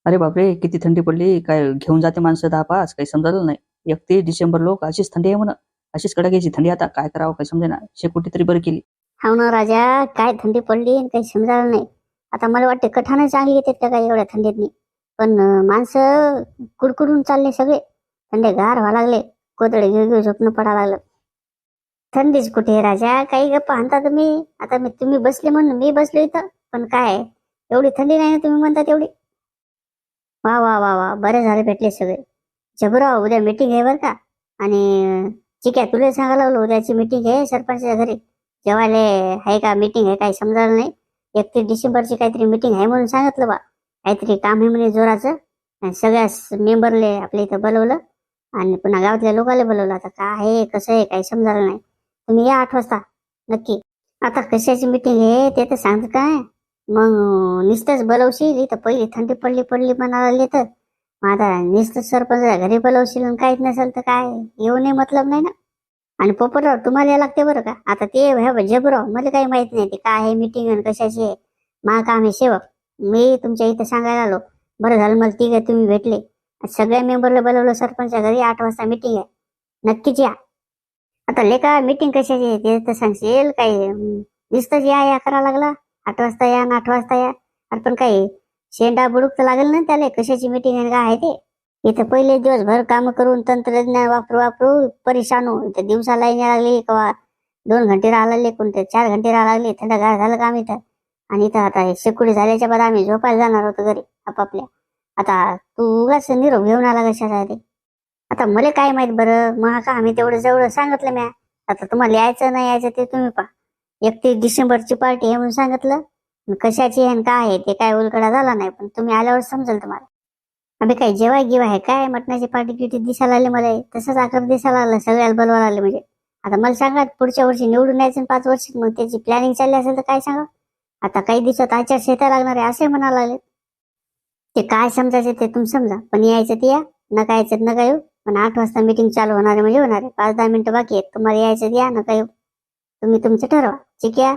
अरे बापरे, किती थंडी पडली! काय घेऊन जाते माणसं 10-5 काही समजलं नाही. 31 डिसेंबर लोक अशीच थंडी आहे म्हणा. अशीच कडाक्याची थंडी. आता काय करावं काही समजेना. शेकोटी तरी बरं केली. हाव ना राजा, काय थंडी पडली आणि काही समजायला नाही. आता मला वाटते कठानं चांगली येतात का काय एवढ्या थंडीतनी. पण माणसं कुडकुडून चालले सगळे. थंडे गार व्हायला लागले. कोदळे घेऊ घेऊ झोपणं पडायला लागलं. थंडीच कुठे आहे राजा, काही गप्पा आणता तुम्ही. आता तुम्ही बसले म्हणून मी बसलो इथं. पण काय एवढी थंडी नाही ना तुम्ही म्हणता तेवढी. वा वा वा वा, बरे झाले भेटले सगळे. जबराव, उद्या मीटिंग आहे बरं का. आणि ठीक आहे, तुला सांगायला लागलो उद्याची मीटिंग आहे सरपंचच्या घरी. जेवायला आहे का मीटिंग आहे काही समजायला नाही. 31 डिसेंबरची काहीतरी मीटिंग आहे म्हणून सांगितलं बा. काहीतरी काम आहे म्हणे जोराचं. आणि सगळ्या मेंबरले आपल्या इथं बोलवलं. आणि पुन्हा गावातल्या लोकांना बोलवलं. आता काय आहे कसं आहे काही समजायला नाही. तुम्ही या 8 वाजता नक्की. आता कशाची मीटिंग आहे ते तर सांगत काय. मग नुसतंच बोलवशील इथं पहिली थंडी पडली पडली म्हणाले तर. मग आता नुसतं सरपंच घरी बोलवशील आणि काहीच नसेल तर काय येऊ नये मतलब नाही ना. आणि पोपटराव तुम्हाला या लागते बरं का. आता ते जबराव मला काही माहित नाही ते काय आहे मीटिंग आणि कशाची आहे. मा काम आहे सेवक. मी तुमच्या इथं सांगायला आलो. बरं झालं मला ठीक आहे तुम्ही भेटले. सगळ्या मेंबरला बोलवलं सरपंचच्या घरी 8 वाजता मीटिंग आहे. नक्कीच या. आता लेका मीटिंग कशाची आहे ते तर सांगशील. काही नुसतंच या करा लागला. 8 वाजता या आणि 8 वाजता या. अरे पण काही शेंडा बुडूक तर लागेल ना त्याला. कशाची मीटिंग आहे काय आहे ते. इथं पहिले दिवसभर काम करून तंत्रज्ञान वापरू वापरू परेशान हो. इथं दिवसाला येण्या लागली किंवा 2 घंटे राहा लागले कोणते 4 घंटे राहा लागले. थंडगार झालं काम इथं. आणि इथं आता हे शेकोडी झाल्याच्या बाद आम्ही झोपायला जाणार होतो घरी आपापल्या. आता तू उगाच निरोप घेऊन आला कशासाठी. आता मला काय माहित बरं. मग का आम्ही तेवढं जेवढं सांगितलं म्या. आता तुम्हाला यायचं नाही यायचं ते तुम्ही पहा. 31 डिसेंबरची पार्टी आहे म्हणून सांगितलं. कशाची आहे आणि काय आहे ते काय उलगडा झाला नाही. पण तुम्ही आल्यावर समजेल तुम्हाला. अभि काही जेवाय गिवा आहे काय. मटणाची पार्टी किटी दिसायला लागली मला. तसंच आकार दिसायला लागला सगळ्याला बोलवायला लागले म्हणजे. आता मला सांगा पुढच्या वर्षी निवडून यायचं 5 वर्षात मग त्याची प्लॅनिंग चालली असेल तर काय सांगा. आता काही दिवसात आचारसंहिता लागणार आहे असे म्हणायला लागले. ते काय समजायचं ते तुम्ही समजा. पण यायचं ते या. नका यायचं नका येऊ. पण 8 वाजता मीटिंग चालू होणार आहे म्हणजे होणार आहे. 5-10 मिनिटं बाकी आहेत. तुम्हाला यायचं या नका येऊ. तुम्ही तुमचं ठरवा. चिक्या,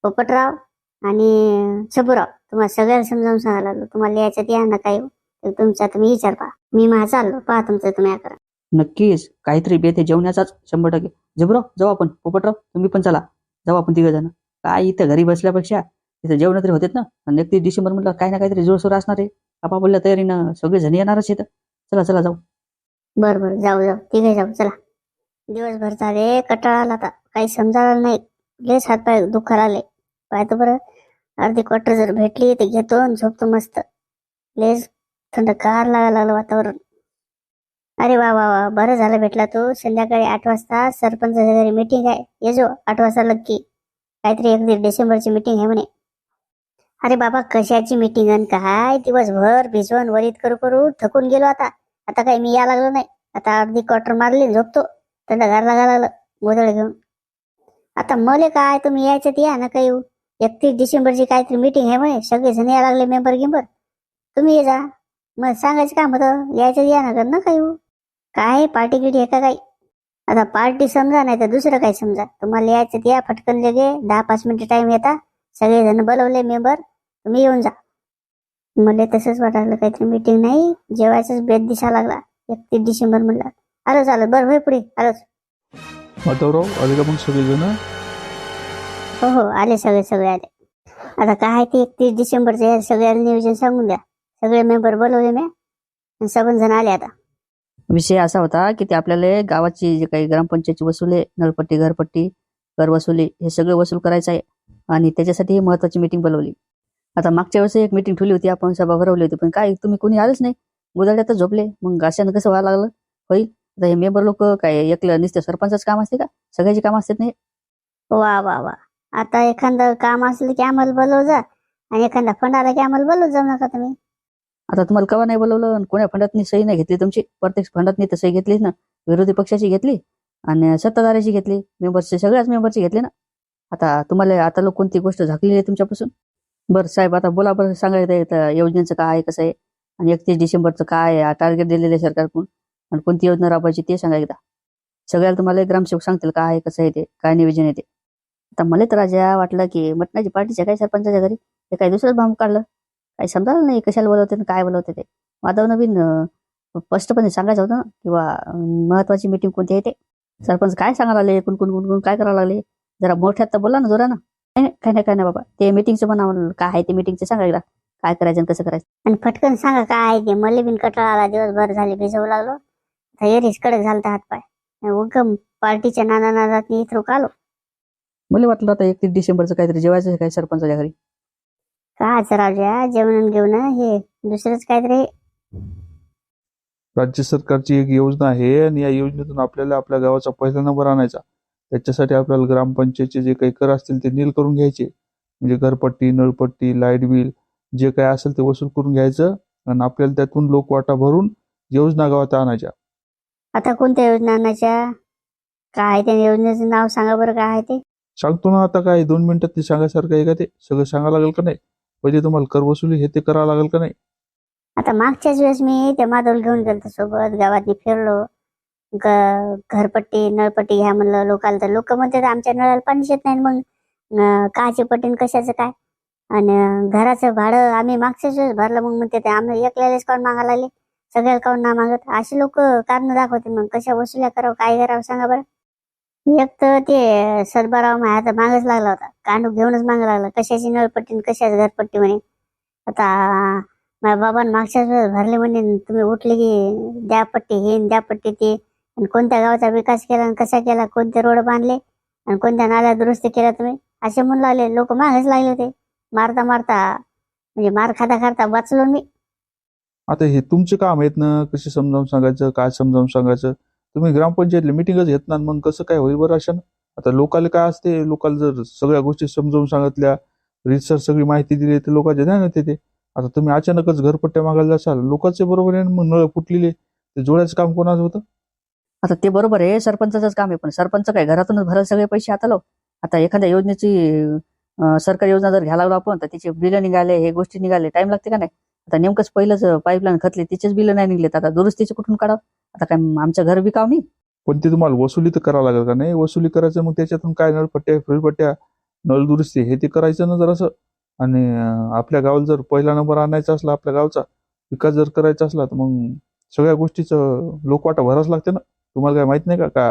पोपटराव आणि शबूराव तुम्हाला सगळ्याला समजावून सांगायला लागलो. तुम्हाला यायचं या नका येऊ. तर तुमचा तुम्ही विचार पहा. मी माझा चाललो पहा तुमचं तुम्ही करा. नक्कीच काहीतरी बेत आहे जेवण्याचाच 100%. जबराव जाऊ आपण. पोपटराव तुम्ही पण चला. जाऊ आपण 3 जण. काय इथं घरी बसल्यापेक्षा इथं जेवण तरी होतेत ना. आणि 31 डिसेंबर म्हटलं काही ना काहीतरी जोरसोर असणार आहे. आपापल्या तयारीनं सगळे जण येणारच इथं. चला चला जाऊ. बरं बरं जाऊ जाऊ ठीक आहे जाऊ चला. दिवसभर चाले कटाळा आला आता. काही समजायला नाही. लेस हातपाय दुखायला आले. पाहतो बरं अर्धी क्वार्टर जर भेटली तर घेतो आणि झोपतो मस्त. लेस थंडगार लागायला लागलं वातावरण. अरे वा वा वा, बरं झालं भेटला तू. संध्याकाळी 8 वाजता सरपंचाच्या घरी मीटिंग आहे. ये जो 8 वाजता नक्की. काहीतरी 31 डिसेंबरची मीटिंग आहे म्हणे. अरे बाबा कशाची मीटिंग आणि काय. दिवसभर भिजवून वरीत करू करू थकून गेलो आता. आता काही मी या लागलो नाही. आता अर्धी क्वार्टर मारली झोपतो. थंडगार लागायला लागलं गोधळ घेऊन. आता मले काय तुम्ही यायचं ते या नका येऊ. 31 डिसेंबरची काहीतरी मीटिंग आहे म्हणे. सगळेजण या लागले मेंबर गिंबर. तुम्ही ये जा. मग सांगायचं काम होतं. यायचं या नका येऊ. काय पार्टी गिटी आहे का काही. आता पार्टी समजा नाही तर दुसरं काही समजा. तुम्हाला यायचं ते या फटकन लगे 10-5 मिनिटं टाइम येता. सगळेजण बोलवले मेंबर. तुम्ही येऊन जा. मला तसंच वाटायला काहीतरी मीटिंग नाही. जेवायचाच बेत दिसायला लागला. 31 डिसेंबर म्हणला. आलो चालत बरं होय पुढे आलोच. माधवराव आले का मग सगळेजण. हो हो आले सगळे आले. आता काय ते 31 डिसेंबरचे सगळ्याला नियोजन सांगून द्या. सगळे मेंबर बोलवले मी. 7 जण आले आता. विषय असा होता की ते आपल्याला गावाची जे काही ग्रामपंचायतची वसुली आहे, नळपट्टी घरपट्टी कर वसुली हे सगळं वसूल करायचं आहे. आणि त्याच्यासाठी ही महत्वाची मीटिंग बोलवली. आता मागच्या वेळेस एक मीटिंग ठेवली होती आपण सभा भरवली होती. पण काय तुम्ही कोणी आलेच नाही. गोदाड्यातच झोपले. मग अशानं कसं व्हायला लागलं होईल. आता हे मेंबर लोक काय एकलं नुसतं सरपंचाचं काम असते का. सगळ्याची काम असतात नाही. वा वा वा. आता एखादं काम असलं की आम्हाला बोलव जा. आणि एखादा फंड आला की आम्हाला बोलवत जाऊ नका तुम्ही. आता तुम्हाला कवा नाही बोलवलं आणि कोण्या फंडातनी सही नाही घेतली तुमची. प्रत्येक फंडातनी तर सही घेतलीच ना. विरोधी पक्षाची घेतली आणि सत्ताधाऱ्याची घेतली. मेंबरची सगळ्याच मेंबरची घेतली ना. आता तुम्हाला आता लोक कोणती गोष्ट झाकलेली आहे तुमच्यापासून. बरं साहेब आता बोला बरं सांगायचं येतं योजनेचं काय आहे कसं आहे. आणि 31 डिसेंबरचं काय आहे टार्गेट दिलेलं आहे सरकारकडून. आणि कोणती योजना राबवायची ते सांगा एकदा. सगळ्याला तुम्हाला ग्रामसेवक सांगतील काय आहे कसं आहे ते काय नियोजन येते. आता मला तर राजा वाटलं की मटणाची पार्टीच्या काय सरपंचाच्या घरी ते काही दुसरंच बांब काढलं. काही समजायला नाही कशाला बोलवते आणि काय बोलवते ते. माधव नवीन स्पष्टपणे सांगायचं होतं ना किंवा महत्वाची मीटिंग कोणती आहे ते. सरपंच काय सांगायला लागले, कुण काय करायला लागले, जरा मोठ्यात तर बोला ना जोरानं. नाही काय नाही बाबा, ते मीटिंगचं म्हणावं काय आहे ते मीटिंगचं सांगायला, काय करायचं आणि कसं करायचं. आणि फटकन सांगा काय आहे ते. मला बिन कटाळा आला, दिवसभर झाले भिजवू लागलो. आता एरीच कडक झालता हातपाय. उगम पार्टीच्या नादात मी इथं आलो. मला वाटलं आता 31 डिसेंबरचं काहीतरी जेवायचं आहे काय सरपंचाच्या घरी. काच राजा जेवण घेऊन हे दुसरंच काहीतरी. राज्य सरकारची एक योजना आहे आणि या योजनेतून आपल्याला आपल्या गावाचा पहिला नंबर आणायचा. त्याच्यासाठी आपल्याला ग्रामपंचायतचे जे काही कर असतील ते नील करून घ्यायचे. म्हणजे घरपट्टी, नळपट्टी, लाईट बिल जे काही असेल ते वसूल करून घ्यायचं आणि आपल्याला त्यातून लोकवाटा भरून योजना गावात आणायच्या. आता कोणत्या योजना आणायच्या, काय त्या योजनेचं नाव सांगा बरं, काय आहे ते. सांगतो ना आता, काय 2 मिनिटात ते सांगायसारखं आहे का? ते सगळं सांगायला लागेल का नाही? पहिले तुम्हाला कर वसुली हे ते करावं लागेल का नाही? आता मागच्याच वेळेस मी त्या माधवला घेऊन गेलो सोबत, गावात फिरलो. घरपट्टी नळपट्टी घ्या म्हणलं लोकांना, तर लोक म्हणतात आमच्या नळाला पाणीच येत नाही. मग काचे पट्टीन कशाचं काय, आणि घराचं भाडं आम्ही मागच्याच वेळेस भरलं. मग म्हणते ते आम्ही एकल्यालाच काऊन मागायला लागले, सगळ्याला काऊन ना मागत. असे लोक कारण दाखवते. मग कशा वसुल्या करावं, काय करावं सांगा बरं. एक तर ते सदबाराव माझ्या आता मागच लागला होता, कांडू घेऊनच मागं लागला. कशाची नळपट्टी कशाची घरपट्टी म्हणे. आता माझ्या बाबांनी मागच्याच वेळेस भरले म्हणे, तुम्ही उठले की द्या पट्टी हे द्या पट्टी ते. आणि कोणत्या गावाचा विकास केला आणि कसा केला, कोणते रोड बांधले आणि कोणत्या नाल्या दुरुस्त केल्या तुम्ही, असे म्हणून लागले. लोक मागच लागले होते. मारता म्हणजे मार खाता वाचलो मी. आता हे तुमचे काम आहेत ना, कसे समजावून सांगायचं, काय समजावून सांगायचं. तुम्ही ग्रामपंचायतला मिटिंगच घेत ना, मग कसं काय होईल बरं अशानं. आता लोकांना काय असते, लोकांना जर सगळ्या गोष्टी समजावून सांगितल्या, रीतसर सगळी माहिती दिली तर लोकांच्या ध्यानात येते. आता तुम्ही अचानकच घरपट्ट्या मागायला जासाल, लोकांचे बरोबर आहे. मग नळ फुटलेले ते जोडायचं काम कोणाचं होतं? आता ते बरोबर आहे, सरपंचाचंच काम आहे. पण सरपंच काय घरातूनच भरायला सगळे पैसे आता लो. आता एखाद्या योजनेची सरकारी योजना जर घ्यायला लागलो आपण, तर तिचे बिल निघाले, हे गोष्टी निघाले, टाइम लागते का नाही. आता नेमकंच पहिलंच पाईपलाईन खतले, तिचेच बिल नाही निघलेत. आता दुरुस्तीचे कुठून काढावं. आता काय आमचं घर विकाव नाही. पण ते तुम्हाला वसुली तर करावं लागेल का नाही? वसुली करायचं, मग त्याच्यातून काय नळपट्ट्या, फुलपट्ट्या, नळ दुरुस्ती हे ते करायचं ना जरासं. आणि आपल्या गावाला जर पहिला नंबर आणायचा असला, आपल्या गावचा विकास जर करायचा असला, तर मग सगळ्या गोष्टीचं लोकवाटा भरावंच लागते ना. तुम्हाला काय माहित नाही का?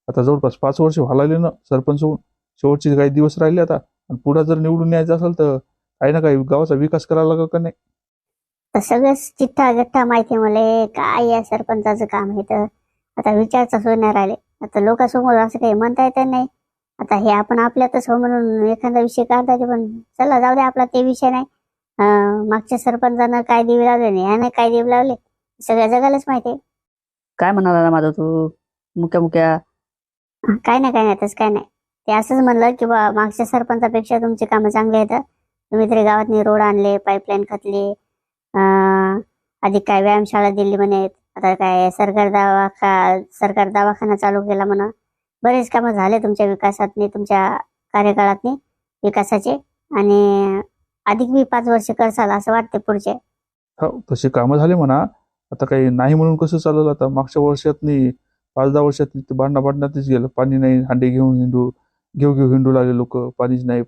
आता जवळपास 5 वर्ष व्हायला ना सरपंच होऊन, शेवटचे काही दिवस राहिले आता. आणि पुढे जर निवडून यायचं असेल तर काही ना काही गावाचा विकास करायला लागेल का नाही? तर सगळंच चिठ्ठा गठ्ठा माहिती मला, काय या सरपंचाचं काम आहे. तर आता विचारचा सोय नाही राहिले. आता लोकांसमोर असं काही म्हणता येत नाही. आता हे आपण आपल्यातच हो म्हणून एखादा विषय काढता येते, पण चला जाऊ दे, आपला ते विषय नाही. मागच्या सरपंचानं काय दिवे लावले नाही, ह्याने काय दिवे लावले, सगळ्या जगालाच माहिती आहे. काय म्हणाला माझं तू मुक्या काय नाही तसं काय नाही. ते असंच म्हणलं की बा मागच्या सरपंचापेक्षा तुमची कामं चांगली आहेत. तुम्ही तरी गावातनी रोड आणले, पाईपलाईन खतले, आधी काय व्यायामशाळा दिली म्हणे. आता काय सरकार दवाखाना चालू केला म्हणा. बरेच कामं झाले तुमच्या विकासातनी, तुमच्या कार्यकाळातनी विकासाचे. आणि अधिक बी 5 वर्ष करसाल असं वाटते पुढचे. हो, तसे कामं झाले म्हणा. आता काही नाही म्हणून कसं चालेल. आता मागच्या वर्षातनी 5-10 वर्षात भांडणातच गेलं. पाणी नाही, हांडे घेऊन हिंडू लागले लोक. पाणीच नाही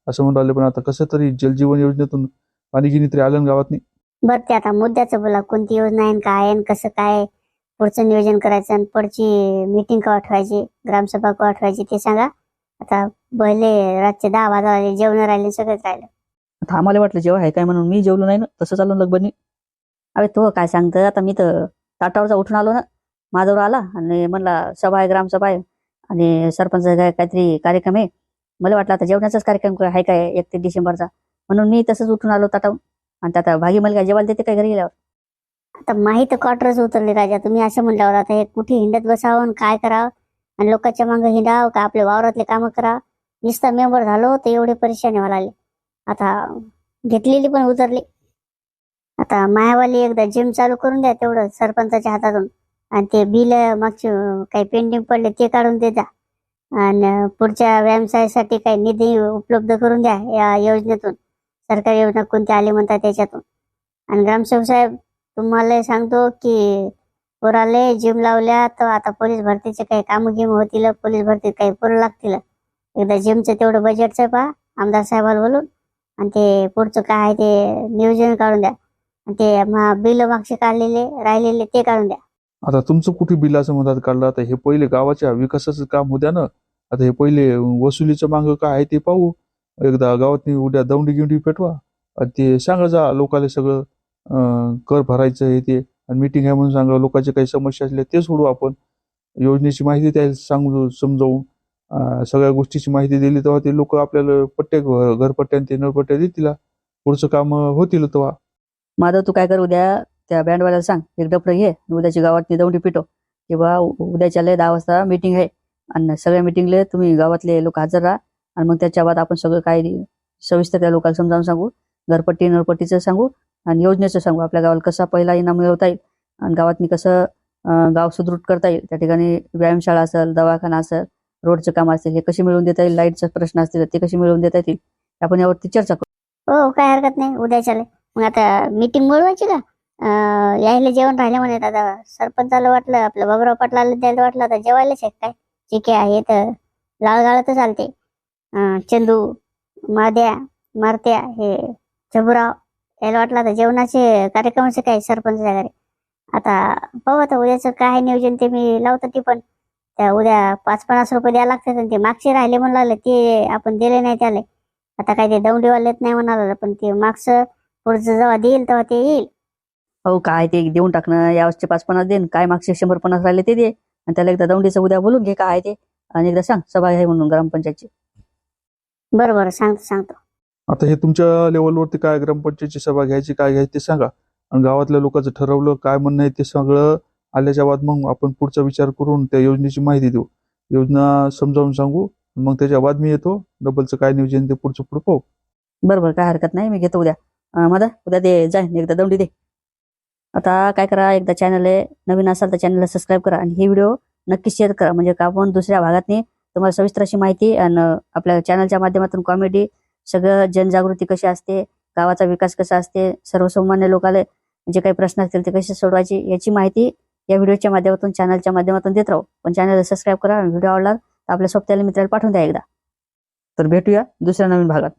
असं म्हणून राहिले. पण आता कसं तरी जलजीवन योजनेतून पाणी गिनी तरी आलं ना गावातनी. बरं, ते आता मुद्द्याचं बोला, कोणती योजना आहे, काय आहे, कसं काय पुढचं नियोजन करायचं आणि पुढची मीटिंग केव्हा ठेवायची, ग्रामसभा केव्हा ठेवायची ते सांगा. आता पहिले रातचे 10 वाजता जेवण राहिले, सगळंच राहिलं. आता आम्हाला वाटलं जेव्हा आहे काय म्हणून मी जेवलो नाही ना, तसं चालून लगबनी. अरे तो काय सांगतं, आता मी तर ताटावरचा उठून आलो ना, माझ्यावर आला आणि म्हणला सभा आहे, ग्रामसभा आहे आणि सरपंच काहीतरी कार्यक्रम आहे. मला वाटलं आता जेवणाचाच कार्यक्रम आहे काय 31 डिसेंबरचा, म्हणून मी तसंच उठून आलो ताटावून. आणि आता भागी मला काय जेवायला देते काय घरी गेल्यावर. आता माहीत क्वार्टरच उतरले राजा, तुम्ही असं म्हटल्यावर आता हे कुठे हिंडत बसावं आणि काय करावं आणि लोकांच्या मागं हिंडावं का आपल्या वावरातले कामं करावं. नुसता मेंबर झालो तर एवढे परेशानी व्हायला लागले. आता घेतलेली पण उतरली. आता मायावाली एकदा जिम चालू करून द्या तेवढं सरपंचाच्या हातातून. आणि ते बिल मागचे काही पेंडिंग पडले ते काढून देता. आणि पुढच्या व्यवसायासाठी काही निधी उपलब्ध करून द्या या योजनेतून. सरकारी योजना कोणती आली म्हणतात त्याच्यातून. आणि ग्रामसेवक साहेब तुम्हाला सांगतो की पोराले जिम लावल्या तर आता पोलीस भरतीचे काही कामं गिम होतील, पोलीस भरतीत काही पोरं लागतील. एकदा जिमचं तेवढं बजेटचं पहा आमदार साहेबाला बोलून आणि ते पुढचं काय आहे ते नियोजन काढून द्या. आणि ते बिल मागचे काढलेले राहिलेले ते काढून द्या. आता तुमचं कुठे बिलाचं मदत काढलं? आता हे पहिले गावाच्या विकासाचं काम होत्या ना. आता हे पहिले वसुलीचं मागं काय आहे ते पाहू. एकदा गावात उद्या दौंडी गिंडी पेटवा आणि ते सांगा जा लोकांना सगळं कर भरायचं हे ते, आणि मीटिंग आहे म्हणून सांगा. लोकांचे काही समस्या असल्या ते सोडू आपण. योजनेची माहिती त्याला सांगू समजावून सगळ्या गोष्टीची माहिती दिली तेव्हा ते लोक आपल्याला पट्ट्या घरपट्ट्या आणि ते नळपट्ट्या देतील. पुढचं काम होतील तेव्हा. माधव तू काय कर, उद्या त्या बँडवाल्याला सांग एक डफडं घे, उद्याची गावातली दौंडी पिटव किंवा उद्याच्या 10 वाजता मीटिंग आहे आणि सगळ्या मीटिंगला तुम्ही गावातले लोक हजर राहा. आणि मग त्याच्या बाद आपण सगळं काय सविस्तर त्या लोकांना समजावून सांगू. घरपट्टी नळपट्टीचं सांगू आणि योजनेचं सांगू. आपल्या गावाला कसा पहिला इनाम मिळवता येईल आणि गावातनी कसं गाव सुदृढ करता येईल. त्या ठिकाणी व्यायामशाळा असेल, दवाखाना असेल, रोडचं काम असेल, हे कसे मिळवून देता येईल, लाईटचा प्रश्न असतील ते कसे मिळवून देता येतील, आपण यावरती चर्चा करू. हो काय हरकत नाही, उद्याच्याला. मग आता मीटिंग बोलवायची का? यायला जेवण राहिले म्हणे. आता सरपंचाला वाटलं, आपलं बाबुराव पाटलाला द्यायला वाटलं आता जेवायलाच आहे काय. ठीक आहे तर लाळगाळ तर चालते. चंदू, माद्या, मारत्या, हे चबुराव यायला वाटलं आता जेवणाचे कार्यक्रमाचे काय सरपंचाच्या घरी. आता पाहू आता उद्याचं काय नियोजन ते मी लावतो. ते पण त्या उद्या 5-50 रुपये द्यायला लागतात आणि ते मागचे राहिले म्हणून लागले ते आपण दिले नाही त्याले. आता काय ते दौंडीवालेत नाही म्हणाला, पण ते मागचं पुढचं जेव्हा देईल तेव्हा ते येईल. हो काय ते देऊन टाकणं, यावर्षी 5-50 देईन, काय मागचे 100-50 राहिले ते दे आणि त्याला एकदा दौंडीचं उद्या बोलून घे काय ते, आणि एकदा सांग सभा आहे म्हणून ग्रामपंचायतची. बरं सांगतो. आता हे तुमच्या लेवलवरती काय ग्रामपंचायतची सभा घ्यायची काय घ्यायची ते सांगा. आणि गावातल्या लोकांचं ठरवलं काय म्हणणं आहे ते सगळं आल्याच्या बाद मग आपण पुढचा विचार करून त्या योजनेची माहिती देऊ, योजना समजावून सांगू. मग त्याच्या बाद मी येतो, डबलचं काय नियोजन ते पुढचं पुढं पाहू. बरोबर काय हरकत नाही, मी घेतो उद्या. माझा उद्या ते जाय एकदा दौंडी दे. आता काय करा, एकदा चॅनल आहे नवीन असाल तर चॅनलला सबस्क्राईब करा आणि ही व्हिडिओ नक्की शेअर करा, म्हणजे का आपण दुसऱ्या भागातनी तुम्हाला सविस्तर अशी माहिती आणि आपल्या चॅनलच्या माध्यमातून कॉमेडी, सगळं जनजागृती कशी असते, गावाचा विकास कसा असते, सर्वसामान्य लोकांना जे काही प्रश्न असतील ते कसे सोडवायचे याची माहिती या व्हिडिओच्या माध्यमातून चॅनलच्या माध्यमातून देत राहू. पण चॅनलला सबस्क्राईब करा आणि व्हिडिओ आवडला तर आपल्या सोबत्याला मित्राला पाठवून द्या एकदा. तर भेटूया दुसऱ्या नवीन भागात.